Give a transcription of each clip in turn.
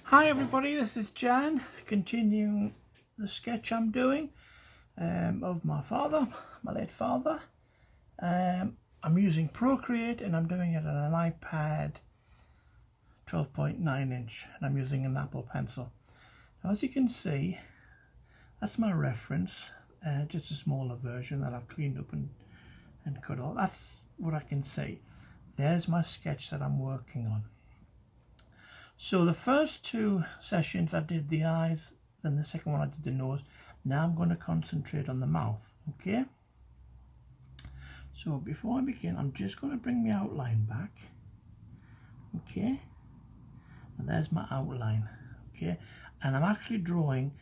Hi everybody, this is Jan, continuing the sketch I'm doing of my father, my late father. I'm using Procreate and I'm doing it on an iPad 12.9 inch and I'm using an Apple Pencil. Now, as you can see, that's my reference, just a smaller version that I've cleaned up and cut off. That's what I can see. There's my sketch that I'm working on. So the first two sessions I did the eyes, then the second one I did the nose. Now I'm going to concentrate on the mouth, okay? So before I begin, I'm just going to bring my outline back, okay? And there's my outline, okay? And I'm actually drawing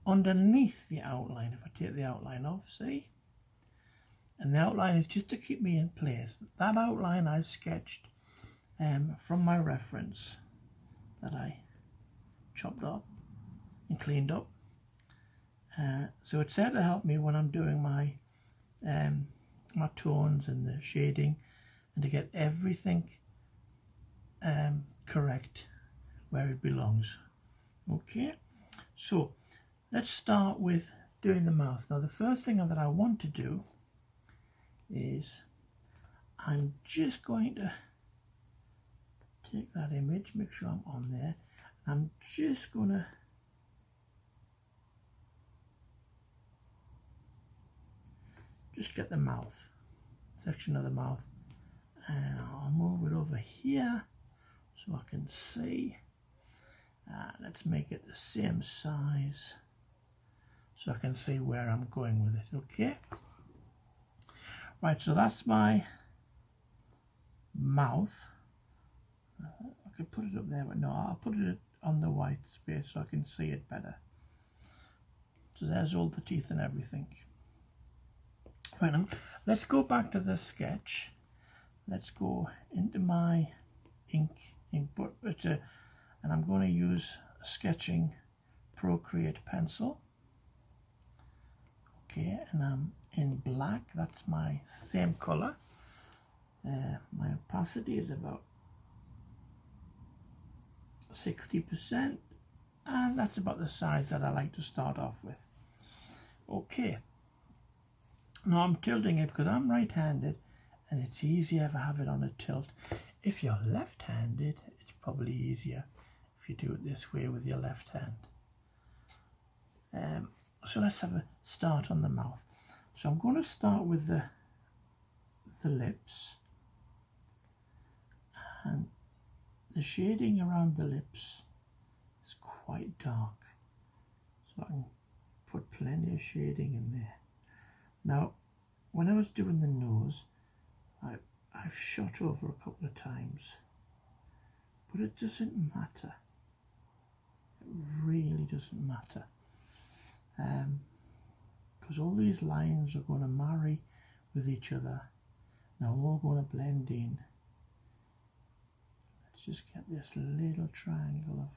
underneath the outline. If I take the outline off, see? And the outline is just to keep me in place. That outline I sketched from my reference that I chopped up and cleaned up. So it's there to help me when I'm doing my my tones and the shading, and to get everything correct where it belongs. Okay, so let's start with doing the mouth. Now the first thing that I want to do is I'm just going to take that image, make sure I'm on there. I'm just going to get the mouth, section of the mouth, and I'll move it over here so I can see. Let's make it the same size so I can see where I'm going with it, okay? Right, so that's my mouth. I could put it up there, but no, I'll put it on the white space so I can see it better. So there's all the teeth and everything. Right, now let's go back to the sketch. Let's go into my ink but and I'm going to use a sketching Procreate pencil. Okay, and I'm in black. That's my same color. My opacity is about 60%, and that's about the size that I like to start off with. Okay, now I'm tilting it because I'm right-handed and it's easier if I have it on a tilt. If you're left-handed, it's probably easier if you do it this way with your left hand. So let's have a start on the mouth. So I'm going to start with the lips, and the shading around the lips is quite dark, so I can put plenty of shading in there. Now, when I was doing the nose, I've shot over a couple of times, but it doesn't matter. It really doesn't matter, because all these lines are going to marry with each other. They're all going to blend in. Let's just get this little triangle of,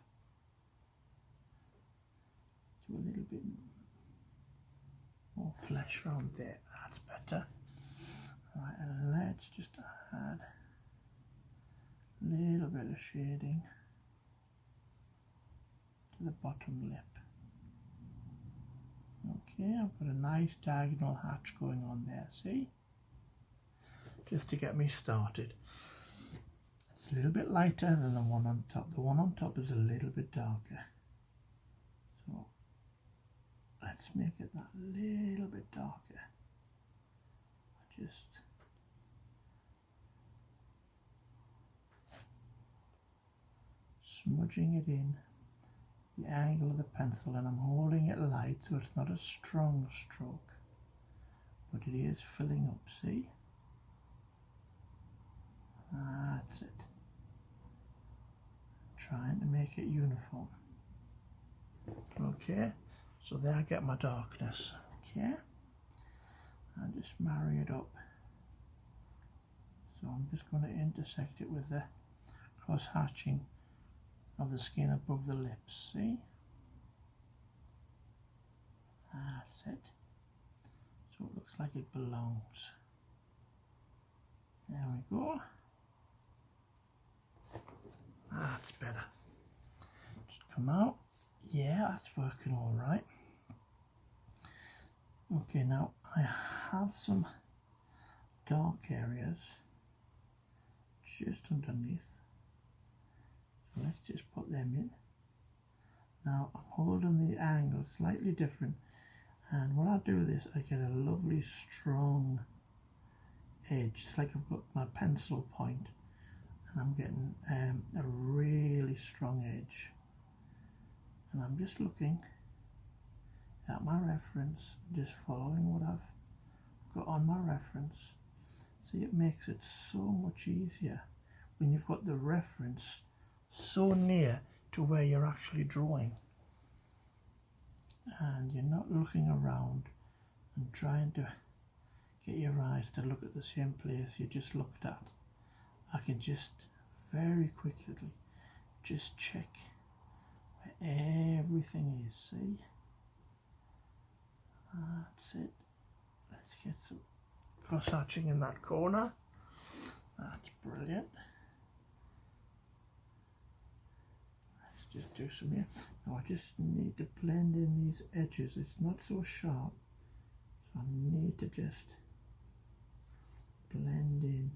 do a little bit more flesh around there. That's better. Right, and let's just add a little bit of shading to the bottom lip. Okay, I've got a nice diagonal hatch going on there, see? Just to get me started. It's a little bit lighter than the one on top. The one on top is a little bit darker. So let's make it that little bit darker. Just smudging it in the angle of the pencil, and I'm holding it light so it's not a strong stroke, but it is filling up, see? That's it. Trying to make it uniform. Okay, so there I get my darkness. Okay, I just marry it up. So I'm just going to intersect it with the cross hatching of the skin above the lips, see? That's it. So it looks like it belongs. There we go. That's better. Just come out. Yeah, that's working all right. Okay, now I have some dark areas just underneath. So let's just put them in. Now I'm holding the angle slightly different, and when I do this I get a lovely strong edge. It's like I've got my pencil point and I'm getting a really strong edge. And I'm just looking at my reference, just following what I've got on my reference. See, it makes it so much easier when you've got the reference so near to where you're actually drawing, and you're not looking around and trying to get your eyes to look at the same place you just looked at. I can just very quickly just check where everything is. See, that's it. Let's get some cross hatching in that corner. That's brilliant. Let's just do some here. Now I just need to blend in these edges. It's not so sharp, so I need to just blend in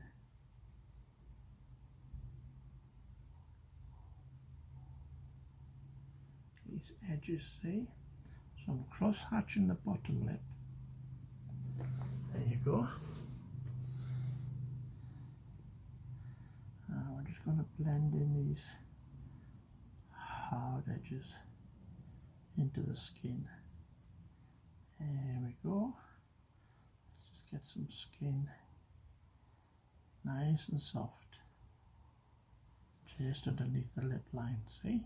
these edges, see? So I'm cross hatching the bottom lip. There you go. Now we're just going to blend in these hard edges into the skin. There we go. Let's just get some skin nice and soft just underneath the lip line, see?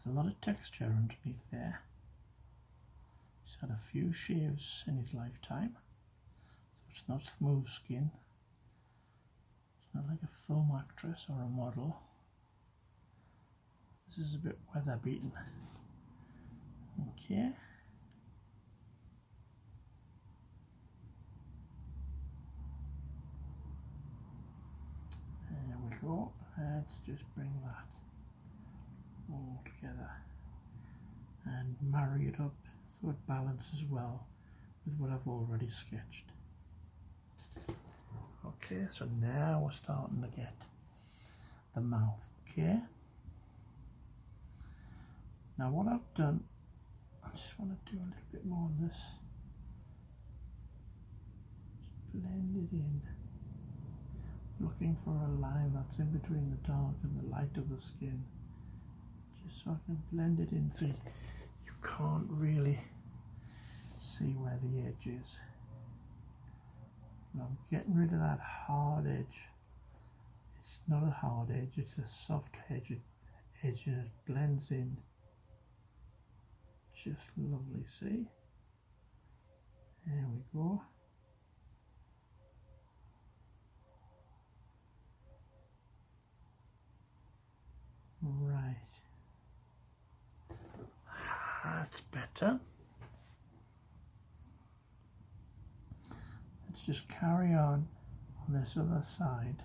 There's a lot of texture underneath there. He's had a few shaves in his lifetime, so it's not smooth skin. It's not like a film actress or a model. This is a bit weather beaten. Okay. There we go. Let's just bring that all together and marry it up so it balances well with what I've already sketched. Okay, so now we're starting to get the mouth. Okay. Now what I've done, I just want to do a little bit more on this. Just blend it in, looking for a line that's in between the dark and the light of the skin, just so I can blend it in. See, you can't really see where the edge is. And I'm getting rid of that hard edge. It's not a hard edge, it's a soft edge and it blends in just lovely, see? There we go. Right. That's better. Let's just carry on this other side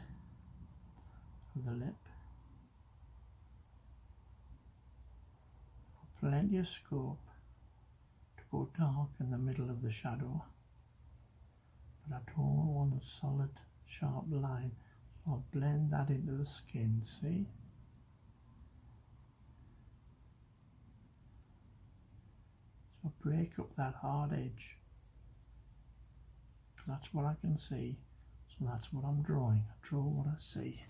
of the lip. Plenty of scope to go dark in the middle of the shadow, but I don't want a solid sharp line, so I'll blend that into the skin, see? So break up that hard edge. That's what I can see, so that's what I'm drawing. I draw what I see.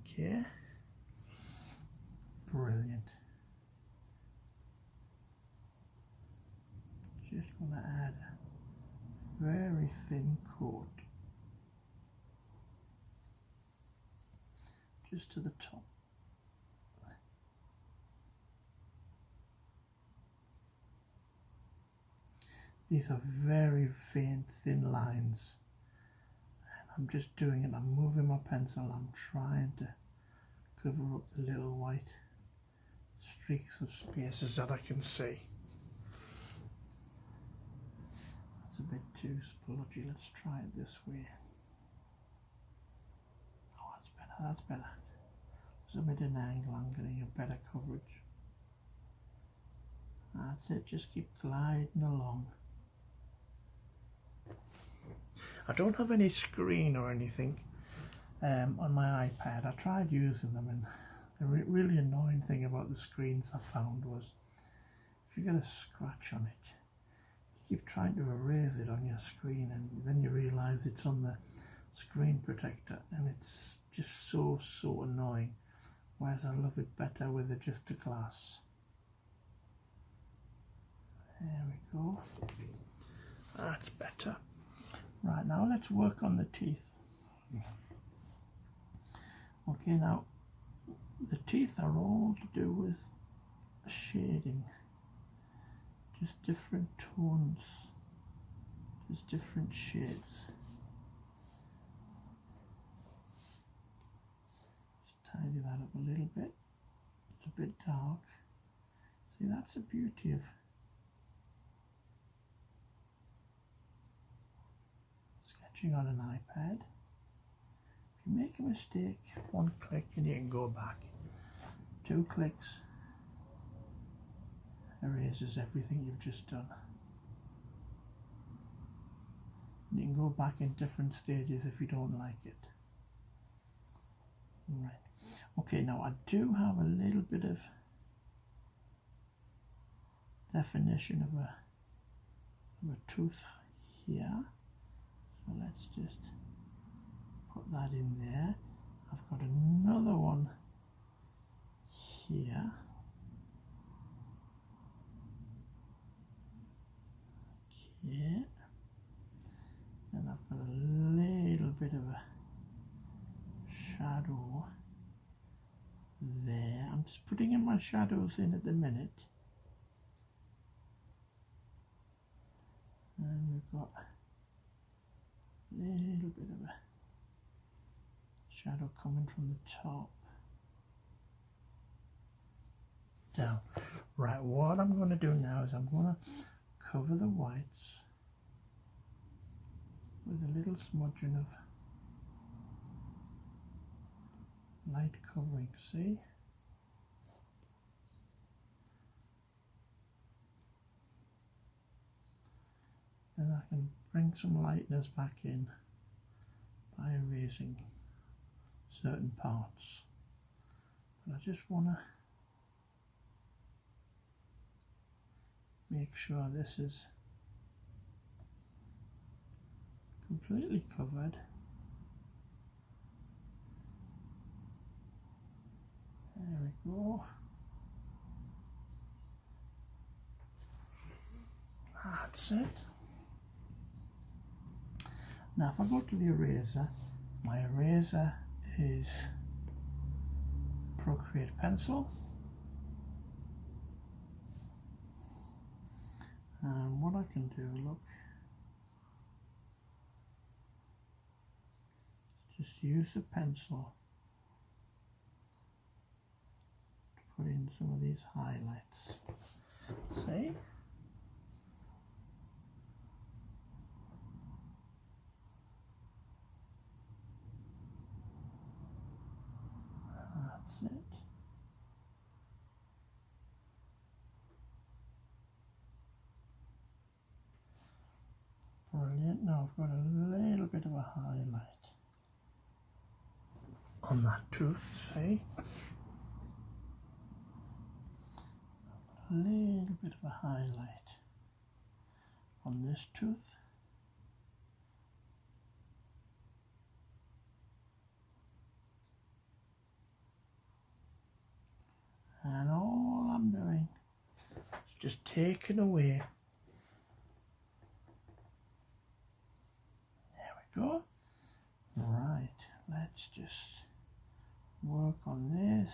Okay, brilliant. Just going to add a very thin coat just to the top. These are very faint, thin lines, and I'm just doing it. I'm moving my pencil. I'm trying to cover up the little white streaks of spaces that I can see. That's a bit too splodgy. Let's try it this way. Oh, that's better. That's better. I'm at an angle, I'm getting a better coverage. That's it, just keep gliding along. I don't have any screen or anything on my iPad. I tried using them, and the really annoying thing about the screens I found was if you get a scratch on it, you keep trying to erase it on your screen, and then you realise it's on the screen protector, and it's just so annoying. Whereas I love it better with just a glass. There we go. That's better. Right, now let's work on the teeth. Okay, now the teeth are all to do with shading. Just different tones, just different shades. Just tidy that up a little bit. It's a bit dark. See, that's the beauty of sketching on an iPad. If you make a mistake, one click and you can go back. 2 clicks erases everything you've just done. You can go back in different stages if you don't like it. Right. Okay, now I do have a little bit of definition of a tooth here. So let's just put that in there. I've got another one here. Okay. And I've got a little bit of a shadow there. I'm just putting in my shadows in at the minute. And we've got a little bit of a shadow coming from the top down. Right, what I'm going to do now is I'm going to cover the whites with a little smudging of light covering, see? Then I can bring some lightness back in by erasing certain parts. But I just want to make sure this is completely covered. There we go. That's it. Now if I go to the eraser, my eraser is Procreate pencil. And what I can do, look, just use the pencil to put in some of these highlights. See? That's it. Brilliant. Now I've got a little bit of a highlight on that tooth, see? A little bit of a highlight on this tooth. And all I'm doing is just taking away. There we go. Right, let's just work on this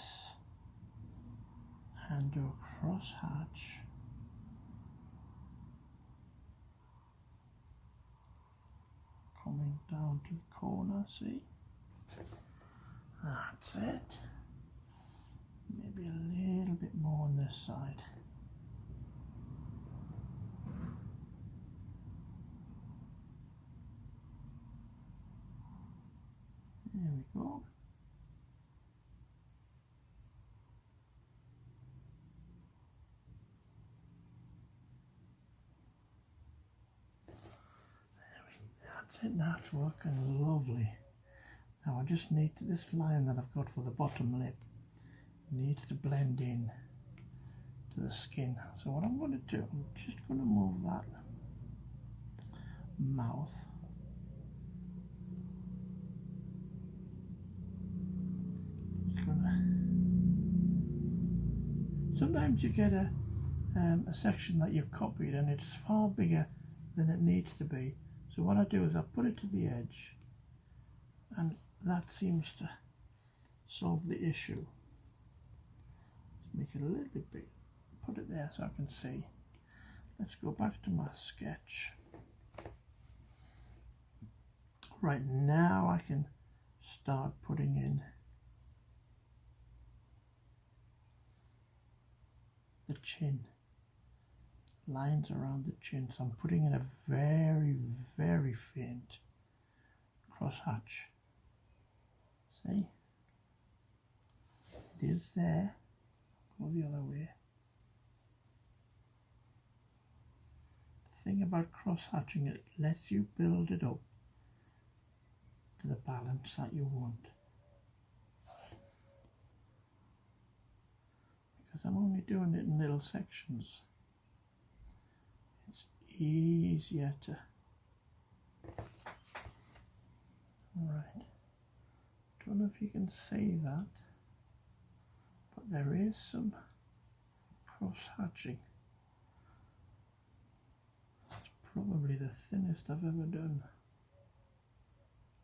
and do a cross hatch. Coming down to the corner, see? That's it. Maybe a little bit more on this side. There we go. That's working lovely. Now I just need this line that I've got for the bottom lip needs to blend in to the skin. So what I'm going to do, I'm just going to move that mouth sometimes you get a section that you've copied and it's far bigger than it needs to be. So what I do is I put it to the edge, and that seems to solve the issue. Let's make it a little bit big. Put it there so I can see. Let's go back to my sketch. Right, now I can start putting in the chin, lines around the chin. So I'm putting in a very, very faint crosshatch. See? It is there. Go the other way. The thing about cross-hatching, it lets you build it up to the balance that you want. Because I'm only doing it in little sections, it's easier to... Alright, don't know if you can see that, but there is some cross-hatching. It's probably the thinnest I've ever done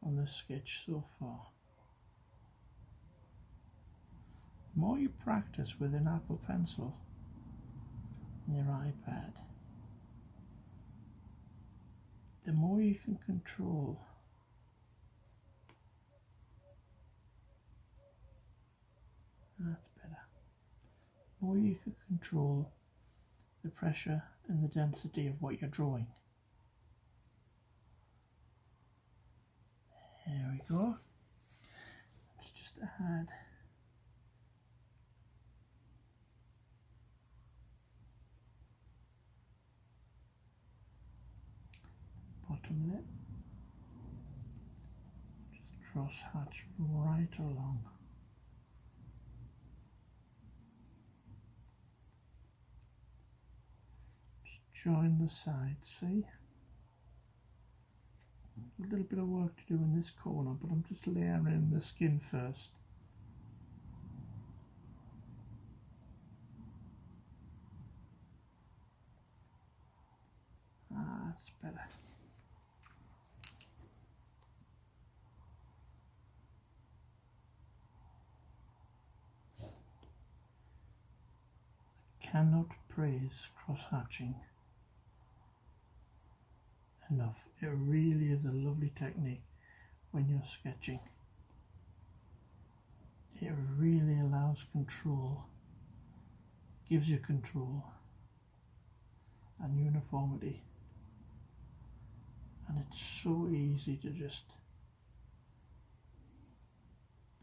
on this sketch so far. The more you practice with an Apple Pencil on your iPad, the more you can control that's better. The more you can control the pressure and the density of what you're drawing. There we go. Let's just add bottom lip. Just cross hatch right along. Just join the sides, see? A little bit of work to do in this corner, but I'm just layering the skin first. That's better. Cannot praise cross-hatching enough. It really is a lovely technique when you're sketching. It really allows control, gives you control and uniformity, and it's so easy to just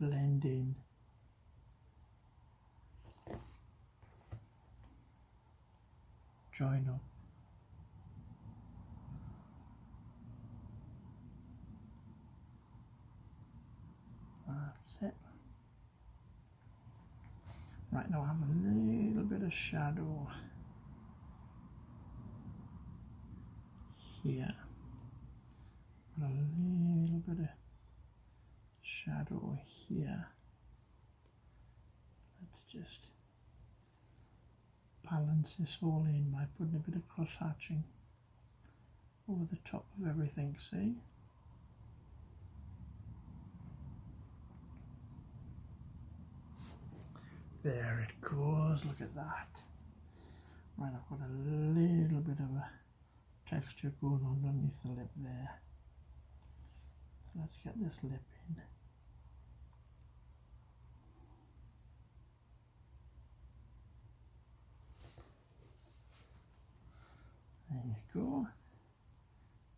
blend in. Join up. That's it. Right, now I have a little bit of shadow here. And a little bit of shadow here. Let's just balance this all in by putting a bit of cross hatching over the top of everything, see? There it goes, look at that. Right, I've got a little bit of a texture going underneath the lip there. So let's get this lip in. There you go.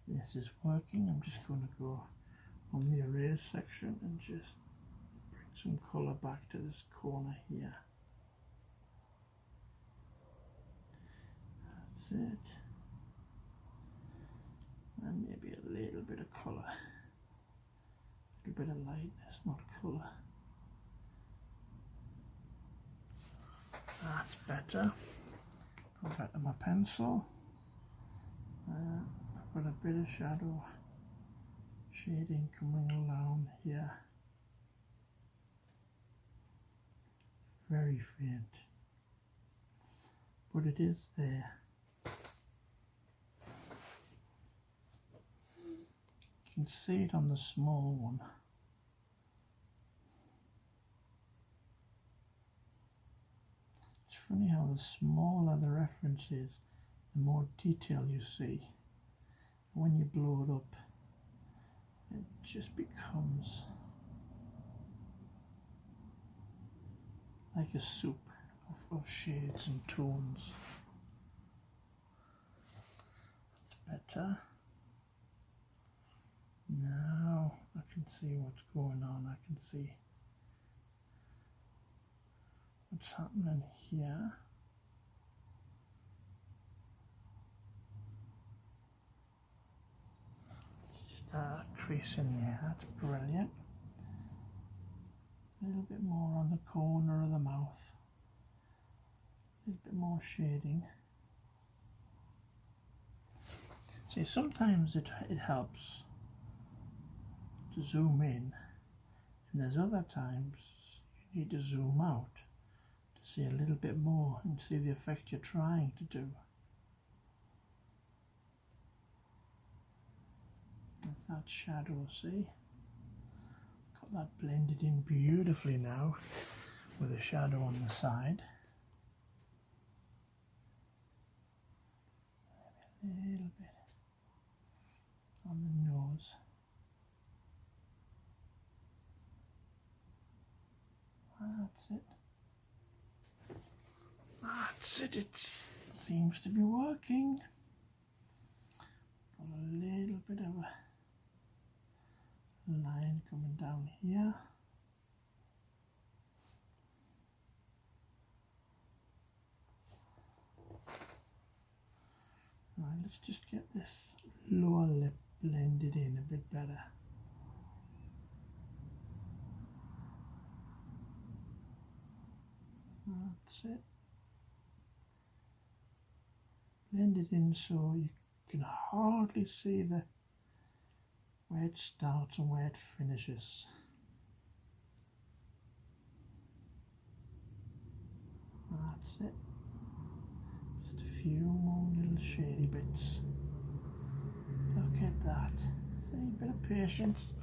This is working. I'm just going to go on the erase section and just bring some colour back to this corner here. That's it. and maybe a little bit of colour, a little bit of lightness, not colour. That's better. Go back to my pencil. I've got a bit of shadow shading coming along here. Very faint, but it is there. You can see it on the small one. It's funny how the smaller the reference is, the more detail you see. When you blow it up, it just becomes like a soup of shades and tones. That's better. Now I can see what's going on. I can see what's happening here. Just a crease in there. That's brilliant. A little bit more on the corner of the mouth. A little bit more shading. See, sometimes it helps to zoom in, and there's other times you need to zoom out to see a little bit more and see the effect you're trying to do. That's that shadow, see? Got that blended in beautifully now with a shadow on the side. Maybe a little bit on the nose. That's it. That's it. It seems to be working. Got a little bit of a line coming down here. Right, let's just get this lower lip blended in a bit better. That's it. Blend it in so you can hardly see where it starts and where it finishes. That's it. Just a few more little shady bits. Look at that. See, a bit of patience.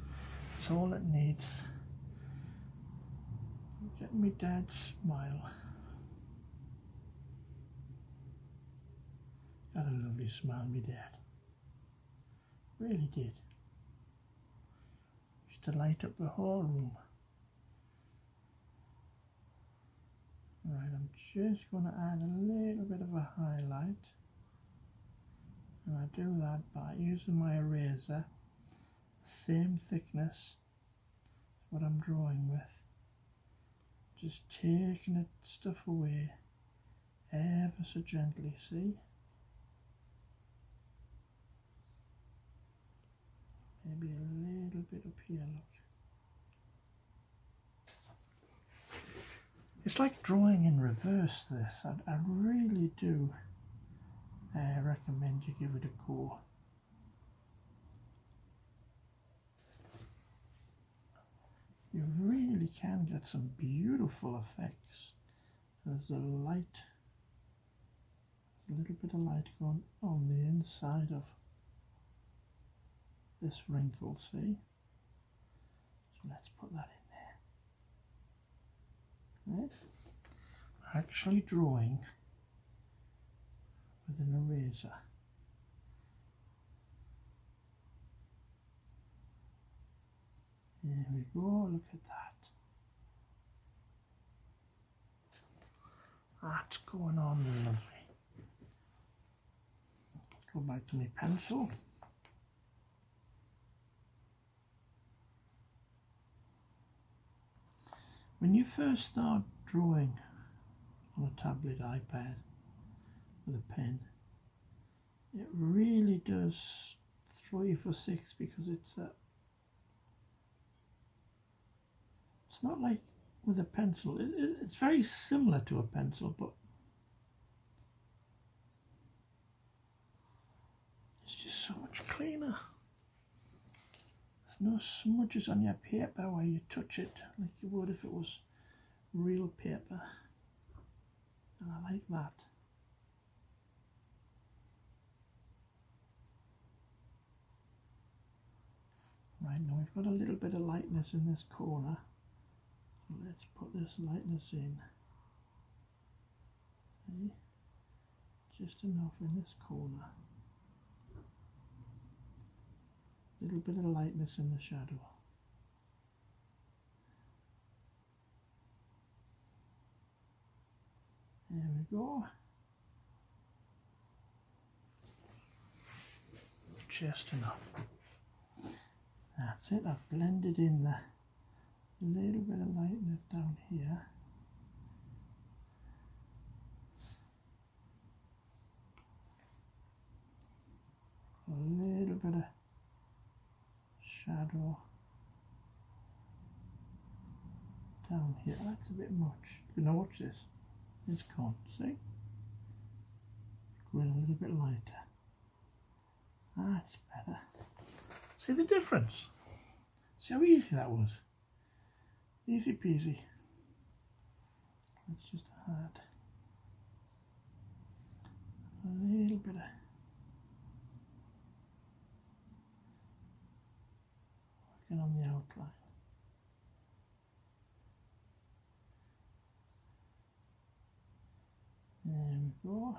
That's all it needs. Get me dad's smile. Got a lovely smile, me dad. Really did. Used to light up the whole room. Right, I'm just going to add a little bit of a highlight. And I do that by using my eraser, same thickness as what I'm drawing with. Just taking it stuff away ever so gently, see? Maybe a little bit up here, look. It's like drawing in reverse, this. I really do recommend you give it a go. You really can get some beautiful effects. There's a light, a little bit of light going on the inside of this wrinkle, see? So let's put that in there. Right? Actually drawing with an eraser. There we go, look at that. That's going on lovely. Let's go back to my pencil. When you first start drawing on a tablet, iPad with a pen, it really does 3 for 6 because it's not like with a pencil. It's very similar to a pencil, but it's just so much cleaner. There's no smudges on your paper where you touch it like you would if it was real paper, and I like that. Right, now we've got a little bit of lightness in this corner, so let's put this lightness in. See? Just enough in this corner. A little bit of lightness in the shadow. There we go. Just enough. That's it. I've blended in the little bit of lightness down here. A little bit of shadow down here. That's a bit much. Now watch this. It's gone. See? Going a little bit lighter. That's better. See the difference? See how easy that was? Easy peasy. Let's just add a little bit of working on the outline. There we go.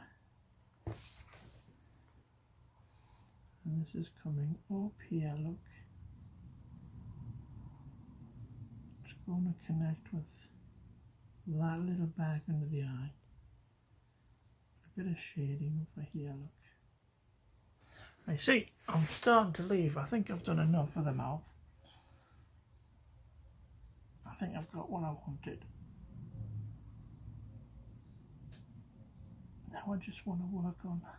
And this is coming up here, look. It's going to connect with that little bag under the eye. A bit of shading over here, look. I see, I'm starting to leave. I think I've done enough for the mouth. I think I've got what I wanted. Now I just want to work on it.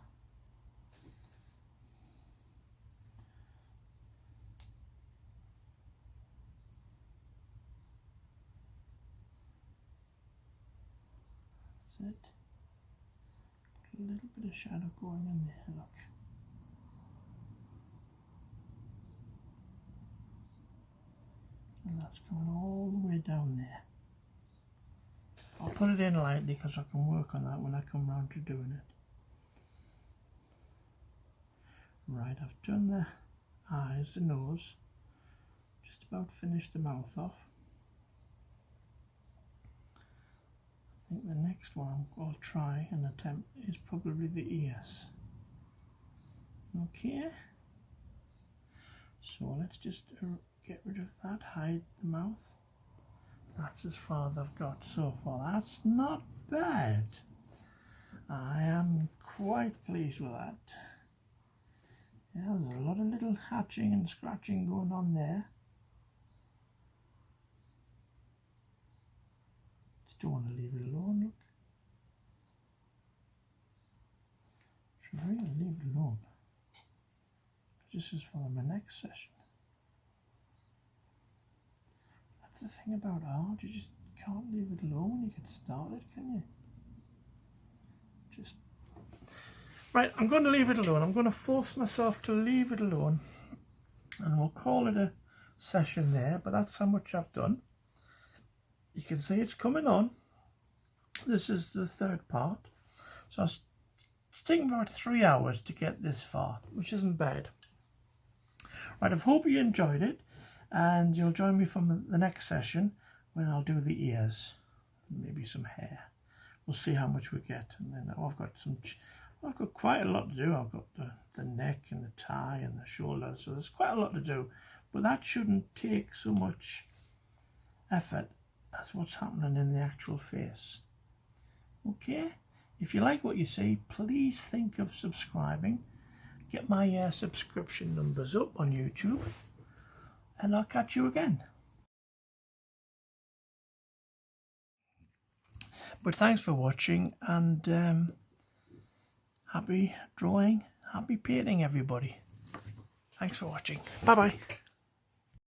A little bit of shadow going in there, look. And that's coming all the way down there. I'll put it in lightly because I can work on that when I come round to doing it. Right, I've done the eyes, the nose, just about finished the mouth off. I think the next one I'll try and attempt is probably the ears. Okay, so let's just get rid of that, hide the mouth. That's as far as I've got so far. That's not bad. I am quite pleased with that. Yeah, there's a lot of little hatching and scratching going on there. Don't want to leave it alone, look. Should really leave it alone. This is for my next session. That's the thing about art, you just can't leave it alone when you get started, can you? Just right, I'm going to leave it alone. I'm going to force myself to leave it alone. And we'll call it a session there, but that's how much I've done. You can see it's coming on. This is the third part. So it's taken about 3 hours to get this far, which isn't bad. Right, I hope you enjoyed it, and you'll join me from the next session when I'll do the ears, maybe some hair. We'll see how much we get, and then I've got quite a lot to do. I've got the neck and the tie and the shoulders, so there's quite a lot to do, but that shouldn't take so much effort as what's happening in the actual face. Okay, if you like what you see, please think of subscribing. Get my subscription numbers up on YouTube, and I'll catch you again. But thanks for watching, and happy drawing, happy painting, everybody. Thanks for watching. Bye bye.